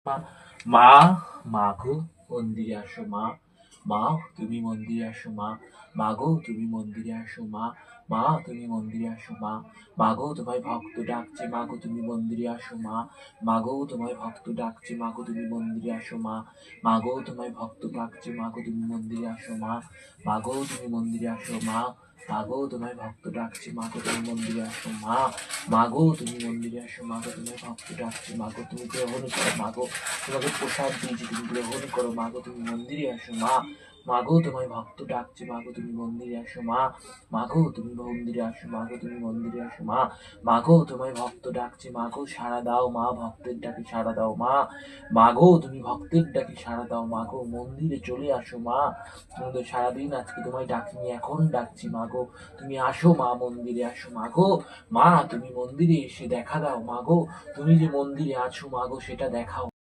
মা মা মা গো মন্দিরে আসো মা। মা তুমি মন্দিরে আসো মা। মা গো তুমি মন্দিরে আসো মা। মা তুমি মন্দিরে আসো মা। মা গো তোমায় ভক্ত ডাকছে মা গো তুমি মন্দিরে আসো মা। মা গো তোমায় ভক্ত ডাকছে মা গো তুমি মন্দিরে আসো মা। মা গো তোমায় ভক্ত ডাকছে মা গো তুমি মন্দিরে আসো মা। মা গো তুমি মন্দিরে আসো মা। মা গো তোমায় ভক্ত ডাকছে মা গো তুমি মন্দিরে আসো মা। মা গো তুমি মন্দিরে আসো মা গো তোমায় ভক্ত ডাকছে মা গো তুমি গ্রহণ করো মা গো। তোমাকে প্রসাদ দিয়েছি তুমি গ্রহণ করো মা গো তুমি মন্দিরে আসো মা। মা গো তোমায় ভক্ত ডাকছে মা গো তুমি মন্দিরে আসো মা। মা গো তুমি মন্দিরে আসো মা গো তুমি মন্দিরে আসো মা। মা গো তোমায় ভক্ত ডাকছে মা গো সাড়া দাও মা ভক্তের ডাকে সাড়া দাও মা। মা গো তুমি ভক্তের ডাকে সাড়া দাও মা গো মন্দিরে চলে আসো মা। তোমাদের সারাদিন আজকে তোমায় ডাকিনি এখন ডাকছি মা গো। তুমি আসো মা মন্দিরে আসো মা গো। মা তুমি মন্দিরে এসে দেখা দাও মা গো। তুমি যে মন্দিরে আছো মা গো সেটা দেখাও।